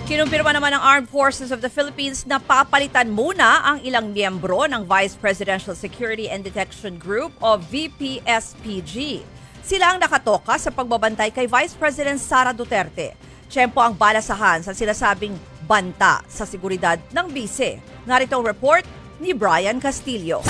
Kinumpirma naman ng Armed Forces of the Philippines na papalitan muna ang ilang miyembro ng Vice Presidential Security and Detection Group o VPSPG. Sila ang nakatoka sa pagbabantay kay Vice President Sara Duterte. Tiyempo ang balasahan sa sinasabing banta sa seguridad ng bise. Narito ang report ni Brian Castillo.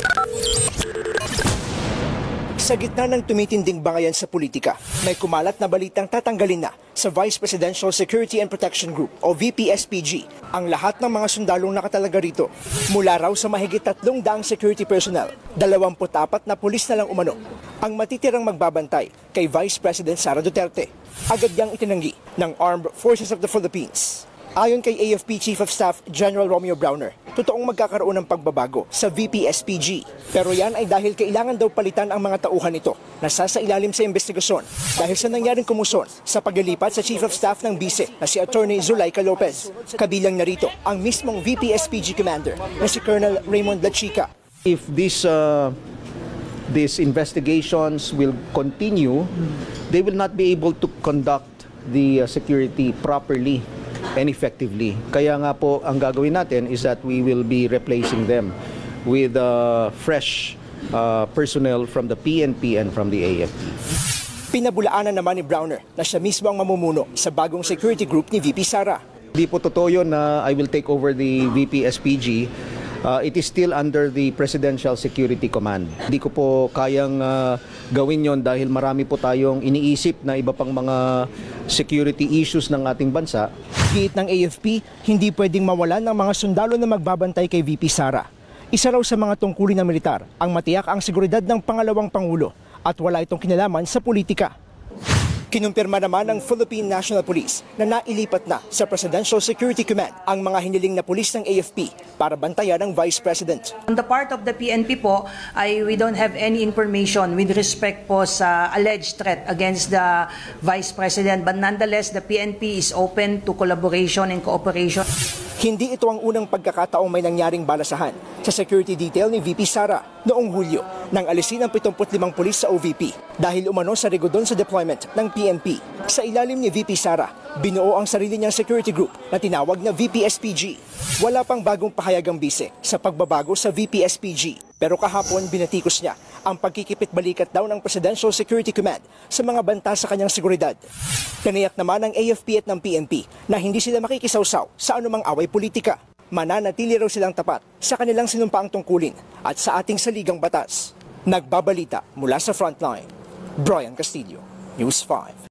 Sa gitna ng tumitinding bangayan sa politika, may kumalat na balitang tatanggalin na sa Vice Presidential Security and Protection Group o VPSPG ang lahat ng mga sundalong nakatalaga rito. Mula raw sa mahigit 300 security personnel, 24 na pulis na lang umano ang matitirang magbabantay kay Vice President Sara Duterte. Agad niyang itinanggi ng Armed Forces of the Philippines. Ayon kay AFP Chief of Staff General Romeo Browner, totoong magkakaroon ng pagbabago sa VPSPG. Pero yan ay dahil kailangan daw palitan ang mga tauhan nito na sasailalim sa investigasyon dahil sa nangyaring kumuson sa paglilipat sa Chief of Staff ng Bise na si Attorney Zulaika Lopez. Kabilang narito ang mismong VPSPG Commander na si Colonel Raymond Lachica. If these investigations will continue, they will not be able to conduct the security properly and effectively. Kaya nga po ang gagawin natin is that we will be replacing them with fresh personnel from the PNP and from the AFP. Pinabulaanan naman ni Browner na siya mismo ang mamumuno sa bagong security group ni VP Sara. Hindi po totoo yun na I will take over the VPSPG. It is still under the Presidential Security Command. Hindi ko po kayang gawin yon dahil marami po tayong iniisip na iba pang mga security issues ng ating bansa. Giit ng AFP, hindi pwedeng mawalan ng mga sundalo na magbabantay kay VP Sara. Isa raw sa mga tungkulin ng militar ang matiyak ang seguridad ng pangalawang pangulo at wala itong kinalaman sa politika. Kinumpirma naman ng Philippine National Police na nailipat na sa Presidential Security Command ang mga hiniling na pulis ng AFP para bantayan ang Vice President. On the part of the PNP po, we don't have any information with respect po sa alleged threat against the Vice President, but nonetheless, the PNP is open to collaboration and cooperation. Hindi ito ang unang pagkakataong may nangyaring balasahan sa security detail ni VP Sara noong Hulyo nang alisin ang 75 pulis sa OVP dahil umano sa rigodon sa deployment ng PNP. Sa ilalim ni VP Sara, binuo ang sarili niyang security group na tinawag na VPSPG. Wala pang bagong pahayag ang bise sa pagbabago sa VPSPG. Pero kahapon binatikos niya ang pagkikipit-balikat daw ng Presidential Security Command sa mga banta sa kanyang seguridad. Tiniyak naman ng AFP at ng PNP na hindi sila makikisawsaw sa anumang away politika. Mananatili raw silang tapat sa kanilang sinumpaang tungkulin at sa ating saligang batas. Nagbabalita mula sa frontline, Brian Castillo, News 5.